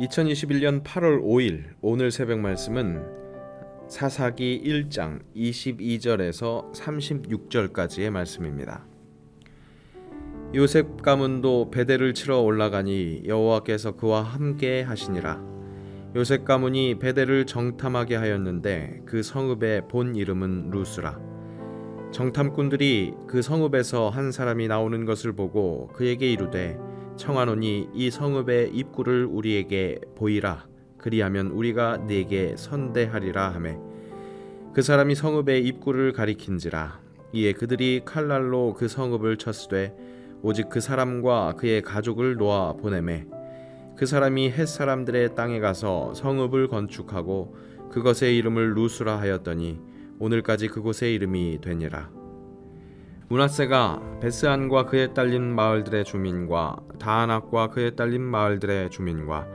2021년 8월 5일 오늘 새벽 말씀은 사사기 1장 22절에서 36절까지의 말씀입니다. 요셉 가문도 베델을 치러 올라가니 여호와께서 그와 함께 하시니라. 요셉 가문이 베델을 정탐하게 하였는데 그 성읍의 본 이름은 루스라. 정탐꾼들이 그 성읍에서 한 사람이 나오는 것을 보고 그에게 이르되 청하노니 이 성읍의 입구를 우리에게 보이라. 그리하면 우리가 네게 선대하리라 하매 그 사람이 성읍의 입구를 가리킨지라. 이에 그들이 칼날로 그 성읍을 쳤으되 오직 그 사람과 그의 가족을 놓아 보내매 그 사람이 헷 사람들의 땅에 가서 성읍을 건축하고 그것의 이름을 루스라 하였더니 오늘까지 그곳의 이름이 되니라. 므낫세가 베스안과 그에 딸린 마을들의 주민과 다아낙과 그에 딸린 마을들의 주민과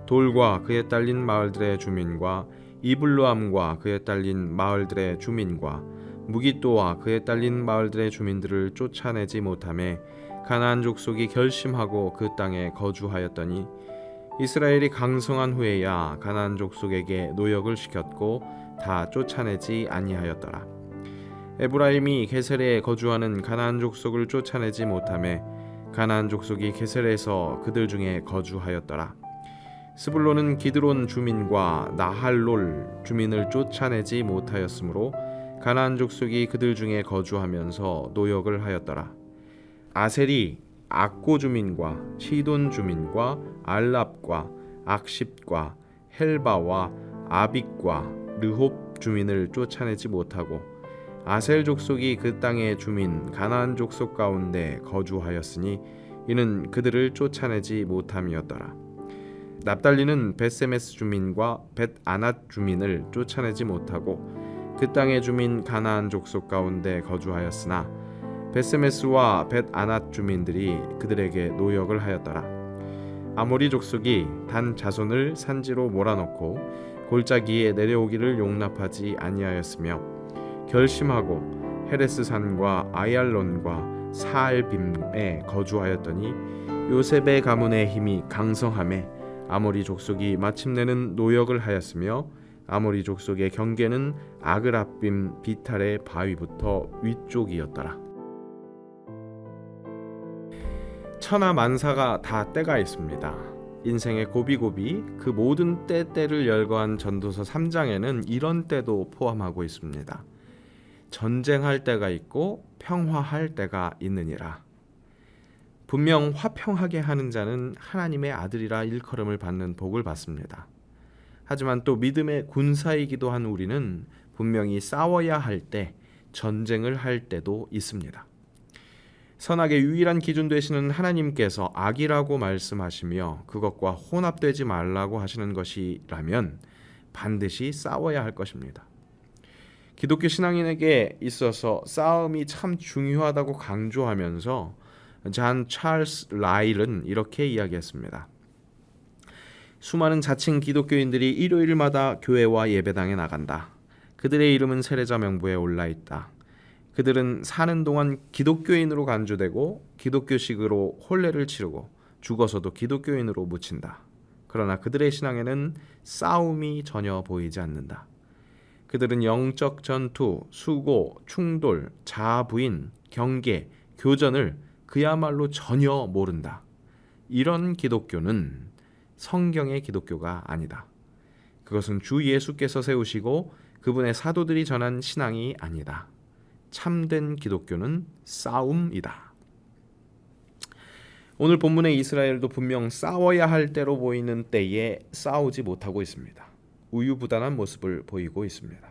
돌과 그에 딸린 마을들의 주민과 이블루암과 그에 딸린 마을들의 주민과 무깃도와 그에 딸린 마을들의 주민들을 쫓아내지 못하매 가나안 족속이 결심하고 그 땅에 거주하였더니 이스라엘이 강성한 후에야 가나안 족속에게 노역을 시켰고 다 쫓아내지 아니하였더라. 에브라임이 게셀에 거주하는 가나안 족속을 쫓아내지 못하매 가나안 족속이 게셀에서 그들 중에 거주하였더라. 스불론은 기드론 주민과 나할롤 주민을 쫓아내지 못하였으므로 가나안 족속이 그들 중에 거주하면서 노역을 하였더라. 아셀이 악고 주민과 시돈 주민과 알랍과 악십과 헬바와 아빅과 르홉 주민을 쫓아내지 못하고 아셀 족속이 그 땅의 주민 가나안 족속 가운데 거주하였으니 이는 그들을 쫓아내지 못함이었더라. 납달리는 벳세메스 주민과 벳아낫 주민을 쫓아내지 못하고 그 땅의 주민 가나안 족속 가운데 거주하였으나 벳세메스와 벳아낫 주민들이 그들에게 노역을 하였더라. 아모리 족속이 단 자손을 산지로 몰아넣고 골짜기에 내려오기를 용납하지 아니하였으며 결심하고 헤레스 산과 아얄론과 사알빔에 거주하였더니 요셉의 가문의 힘이 강성함에 아모리 족속이 마침내는 노역을 하였으며 아모리 족속의 경계는 아그랍빔 비탈의 바위부터 위쪽이었더라. 천하 만사가 다 때가 있습니다. 인생의 고비고비 그 모든 때때를 열거한 전도서 3장에는 이런 때도 포함하고 있습니다. 전쟁할 때가 있고 평화할 때가 있느니라. 분명 화평하게 하는 자는 하나님의 아들이라 일컬음을 받는 복을 받습니다. 하지만 또 믿음의 군사이기도 한 우리는 분명히 싸워야 할 때, 전쟁을 할 때도 있습니다. 선악의 유일한 기준 되시는 하나님께서 악이라고 말씀하시며 그것과 혼합되지 말라고 하시는 것이라면 반드시 싸워야 할 것입니다. 기독교 신앙인에게 있어서 싸움이 참 중요하다고 강조하면서 잔 찰스 라일은 이렇게 이야기했습니다. 수많은 자칭 기독교인들이 일요일마다 교회와 예배당에 나간다. 그들의 이름은 세례자 명부에 올라있다. 그들은 사는 동안 기독교인으로 간주되고 기독교식으로 혼례를 치르고 죽어서도 기독교인으로 묻힌다. 그러나 그들의 신앙에는 싸움이 전혀 보이지 않는다. 그들은 영적 전투, 수고, 충돌, 자아부인, 경계, 교전을 그야말로 전혀 모른다. 이런 기독교는 성경의 기독교가 아니다. 그것은 주 예수께서 세우시고 그분의 사도들이 전한 신앙이 아니다. 참된 기독교는 싸움이다. 오늘 본문의 이스라엘도 분명 싸워야 할 때로 보이는 때에 싸우지 못하고 있습니다. 우유부단한 모습을 보이고 있습니다.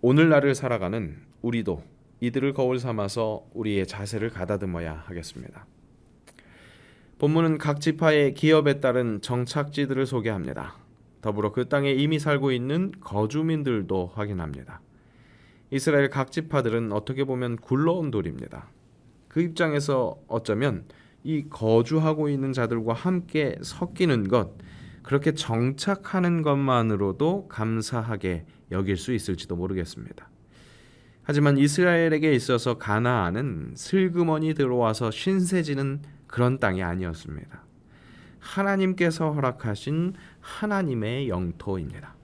오늘날을 살아가는 우리도 이들을 거울 삼아서 우리의 자세를 가다듬어야 하겠습니다. 본문은 각 지파의 기업에 따른 정착지들을 소개합니다. 더불어 그 땅에 이미 살고 있는 거주민들도 확인합니다. 이스라엘 각 지파들은 어떻게 보면 굴러온 돌입니다. 그 입장에서 어쩌면 이 거주하고 있는 자들과 함께 섞이는 것, 그렇게 정착하는 것만으로도 감사하게 여길 수 있을지도 모르겠습니다. 하지만 이스라엘에게 있어서 가나안은 슬그머니 들어와서 신세지는 그런 땅이 아니었습니다. 하나님께서 허락하신 하나님의 영토입니다.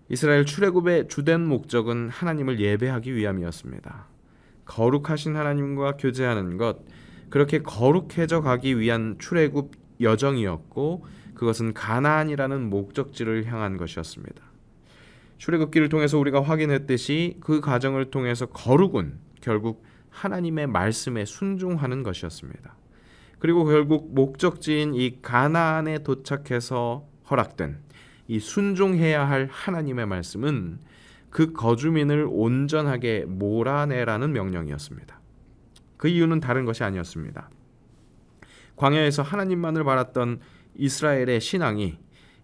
이스라엘 출애굽의 주된 목적은 하나님을 예배하기 위함이었습니다. 거룩하신 하나님과 교제하는 것, 그렇게 거룩해져 가기 위한 출애굽 여정이었고, 그것은 가나안이라는 목적지를 향한 것이었습니다. 출애굽기를 통해서 우리가 확인했듯이 그 과정을 통해서 거룩은 결국 하나님의 말씀에 순종하는 것이었습니다. 그리고 결국 목적지인 이 가나안에 도착해서 허락된 이 순종해야 할 하나님의 말씀은 그 거주민을 온전하게 몰아내라는 명령이었습니다. 그 이유는 다른 것이 아니었습니다. 광야에서 하나님만을 바랐던 이스라엘의 신앙이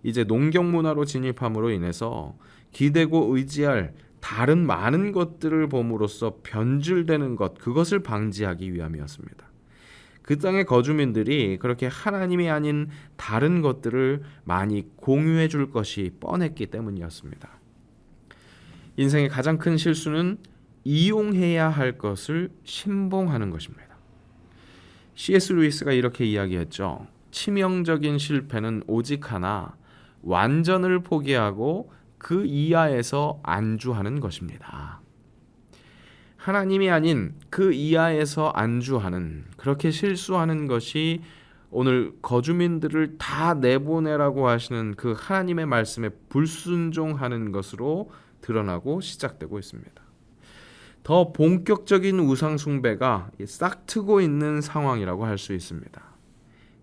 이제 농경 문화로 진입함으로 인해서 기대고 의지할 다른 많은 것들을 봄으로써 변질되는 것, 그것을 방지하기 위함이었습니다. 그 땅의 거주민들이 그렇게 하나님이 아닌 다른 것들을 많이 공유해 줄 것이 뻔했기 때문이었습니다. 인생의 가장 큰 실수는 이용해야 할 것을 신봉하는 것입니다. C.S. 루이스가 이렇게 이야기했죠. 치명적인 실패는 오직 하나, 완전을 포기하고 그 이하에서 안주하는 것입니다. 하나님이 아닌 그 이하에서 안주하는, 그렇게 실수하는 것이 오늘 거주민들을 다 내보내라고 하시는 그 하나님의 말씀에 불순종하는 것으로 드러나고 시작되고 있습니다. 더 본격적인 우상 숭배가 싹트고 있는 상황이라고 할 수 있습니다.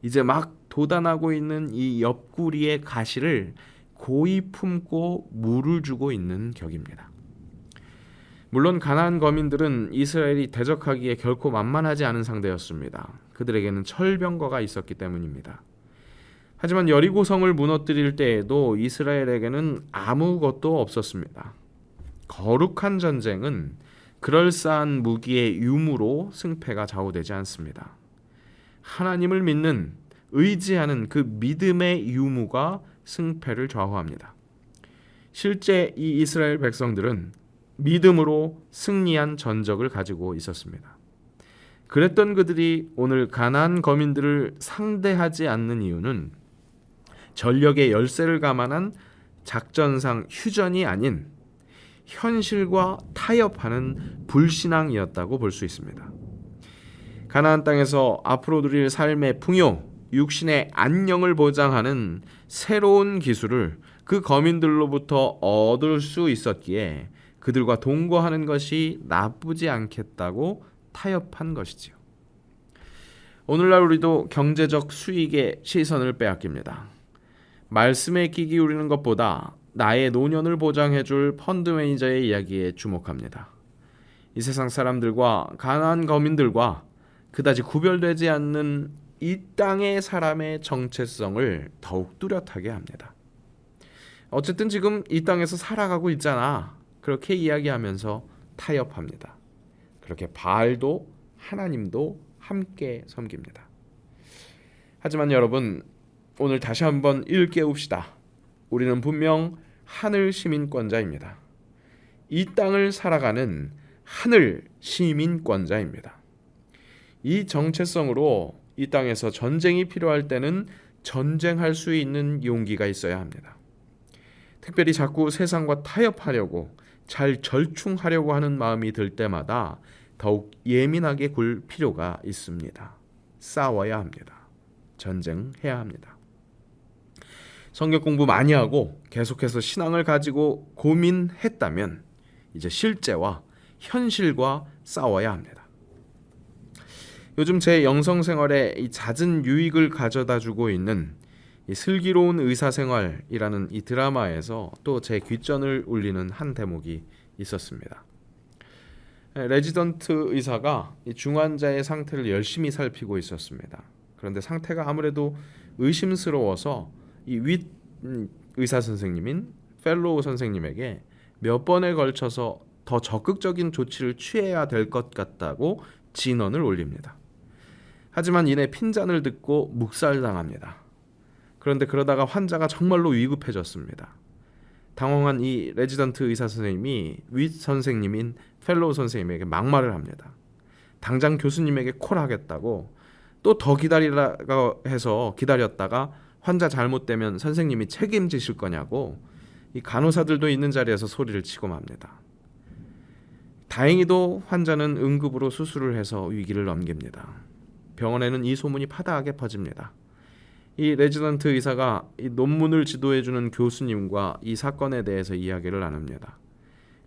이제 막 돋아나고 있는 이 옆구리의 가시를 고이 품고 물을 주고 있는 격입니다. 물론 가나안 거민들은 이스라엘이 대적하기에 결코 만만하지 않은 상대였습니다. 그들에게는 철병거가 있었기 때문입니다. 하지만 여리고성을 무너뜨릴 때에도 이스라엘에게는 아무것도 없었습니다. 거룩한 전쟁은 그럴싸한 무기의 유무로 승패가 좌우되지 않습니다. 하나님을 믿는, 의지하는 그 믿음의 유무가 승패를 좌우합니다. 실제 이 이스라엘 백성들은 믿음으로 승리한 전적을 가지고 있었습니다. 그랬던 그들이 오늘 가나안 거민들을 상대하지 않는 이유는 전력의 열세를 감안한 작전상 휴전이 아닌 현실과 타협하는 불신앙이었다고 볼 수 있습니다. 가나안 땅에서 앞으로 누릴 삶의 풍요, 육신의 안녕을 보장하는 새로운 기술을 그 거민들로부터 얻을 수 있었기에 그들과 동거하는 것이 나쁘지 않겠다고 타협한 것이지요. 오늘날 우리도 경제적 수익에 시선을 빼앗깁니다. 말씀에 귀 기울이는 것보다 나의 노년을 보장해줄 펀드 매니저의 이야기에 주목합니다. 이 세상 사람들과 가나안 거민들과 그다지 구별되지 않는 이 땅의 사람의 정체성을 더욱 뚜렷하게 합니다. 어쨌든 지금 이 땅에서 살아가고 있잖아. 그렇게 이야기하면서 타협합니다. 그렇게 바알도 하나님도 함께 섬깁니다. 하지만 여러분, 오늘 다시 한번 일깨웁시다. 우리는 분명 하늘 시민권자입니다. 이 땅을 살아가는 하늘 시민권자입니다. 이 정체성으로 이 땅에서 전쟁이 필요할 때는 전쟁할 수 있는 용기가 있어야 합니다. 특별히 자꾸 세상과 타협하려고 잘 절충하려고 하는 마음이 들 때마다 더욱 예민하게 굴 필요가 있습니다. 싸워야 합니다. 전쟁해야 합니다. 성경 공부 많이 하고 계속해서 신앙을 가지고 고민했다면 이제 실제와 현실과 싸워야 합니다. 요즘 제 영성 생활에 이 잦은 유익을 가져다 주고 있는 이 슬기로운 의사생활이라는 이 드라마에서 또 제 귓전을 울리는 한 대목이 있었습니다. 레지던트 의사가 이 중환자의 상태를 열심히 살피고 있었습니다. 그런데 상태가 아무래도 의심스러워서 이 윗 의사 선생님인 펠로우 선생님에게 몇 번에 걸쳐서 더 적극적인 조치를 취해야 될 것 같다고 진언을 올립니다. 하지만 이내 핀잔을 듣고 묵살당합니다. 그런데 그러다가 환자가 정말로 위급해졌습니다. 당황한 이 레지던트 의사 선생님이 윗 선생님인 펠로우 선생님에게 막말을 합니다. 당장 교수님에게 콜하겠다고, 또 더 기다리라고 해서 기다렸다가 환자 잘못되면 선생님이 책임지실 거냐고 이 간호사들도 있는 자리에서 소리를 치고 맙니다. 다행히도 환자는 응급으로 수술을 해서 위기를 넘깁니다. 병원에는 이 소문이 파다하게 퍼집니다. 이 레지던트 의사가 이 논문을 지도해주는 교수님과 이 사건에 대해서 이야기를 나눕니다.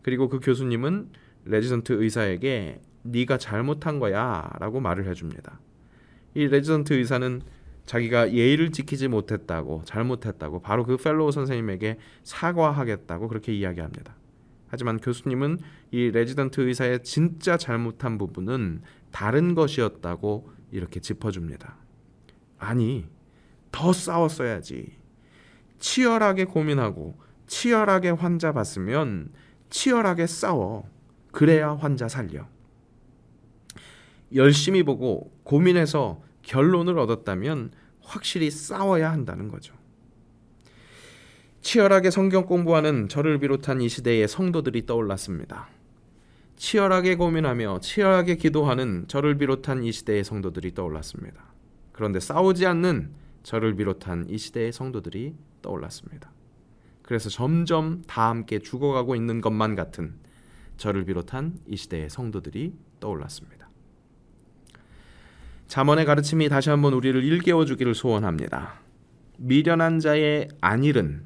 그리고 그 교수님은 레지던트 의사에게 네가 잘못한 거야 라고 말을 해줍니다. 이 레지던트 의사는 자기가 예의를 지키지 못했다고, 잘못했다고 바로 그 펠로우 선생님에게 사과하겠다고 그렇게 이야기합니다. 하지만 교수님은 이 레지던트 의사의 진짜 잘못한 부분은 다른 것이었다고 이렇게 짚어줍니다. 아니, 더 싸웠어야지. 치열하게 고민하고 치열하게 환자 봤으면 치열하게 싸워. 그래야 환자 살려. 열심히 보고 고민해서 결론을 얻었다면 확실히 싸워야 한다는 거죠. 치열하게 성경 공부하는 저를 비롯한 이 시대의 성도들이 떠올랐습니다. 치열하게 고민하며 치열하게 기도하는 저를 비롯한 이 시대의 성도들이 떠올랐습니다. 그런데 싸우지 않는 저를 비롯한 이 시대의 성도들이 떠올랐습니다. 그래서 점점 다 함께 죽어가고 있는 것만 같은 저를 비롯한 이 시대의 성도들이 떠올랐습니다. 잠언의 가르침이 다시 한번 우리를 일깨워 주기를 소원합니다. 미련한 자의 안일은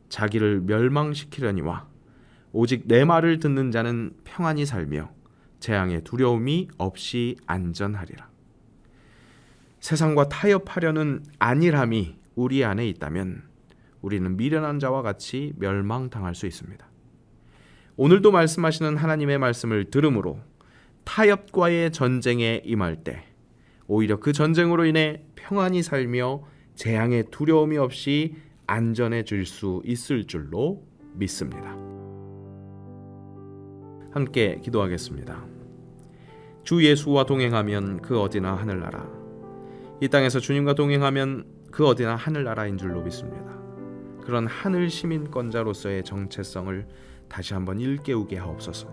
자기를 멸망시키려니와 오직 내 말을 듣는 자는 평안히 살며 재앙의 두려움이 없이 안전하리라. 세상과 타협하려는 안일함이 우리 안에 있다면 우리는 미련한 자와 같이 멸망당할 수 있습니다. 오늘도 말씀하시는 하나님의 말씀을 들음으로 타협과의 전쟁에 임할 때 오히려 그 전쟁으로 인해 평안히 살며 재앙의 두려움이 없이 안전해질 수 있을 줄로 믿습니다. 함께 기도하겠습니다. 주 예수와 동행하면 그 어디나 하늘나라. 이 땅에서 주님과 동행하면 그 어디나 하늘나라인 줄로 믿습니다. 그런 하늘 시민권자로서의 정체성을 다시 한번 일깨우게 하옵소서.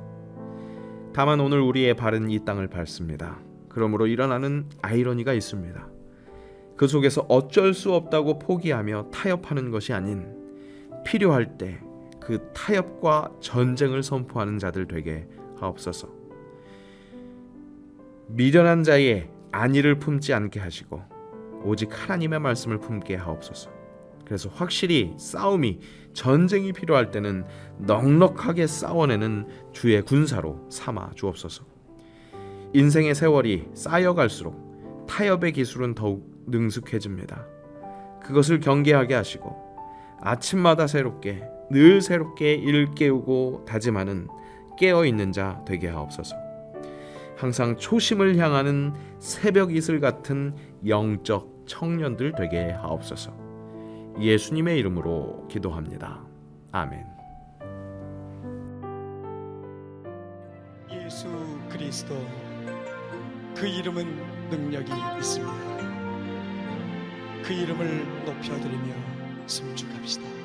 다만 오늘 우리의 발은 이 땅을 밟습니다. 그러므로 일어나는 아이러니가 있습니다. 그 속에서 어쩔 수 없다고 포기하며 타협하는 것이 아닌 필요할 때 그 타협과 전쟁을 선포하는 자들 되게 하옵소서. 미련한 자의 안위를 품지 않게 하시고 오직 하나님의 말씀을 품게 하옵소서. 그래서 확실히 싸움이 전쟁이 필요할 때는 넉넉하게 싸워내는 주의 군사로 삼아 주옵소서. 인생의 세월이 쌓여갈수록 타협의 기술은 더욱 능숙해집니다. 그것을 경계하게 하시고 아침마다 새롭게 늘 새롭게 일깨우고 다짐하는 깨어있는 자 되게 하옵소서. 항상 초심을 향하는 새벽 이슬 같은 영적 청년들 되게 하옵소서. 예수님의 이름으로 기도합니다. 아멘. 예수 그리스도 그 이름은 능력이 있습니다. 그 이름을 높여드리며 승축합시다.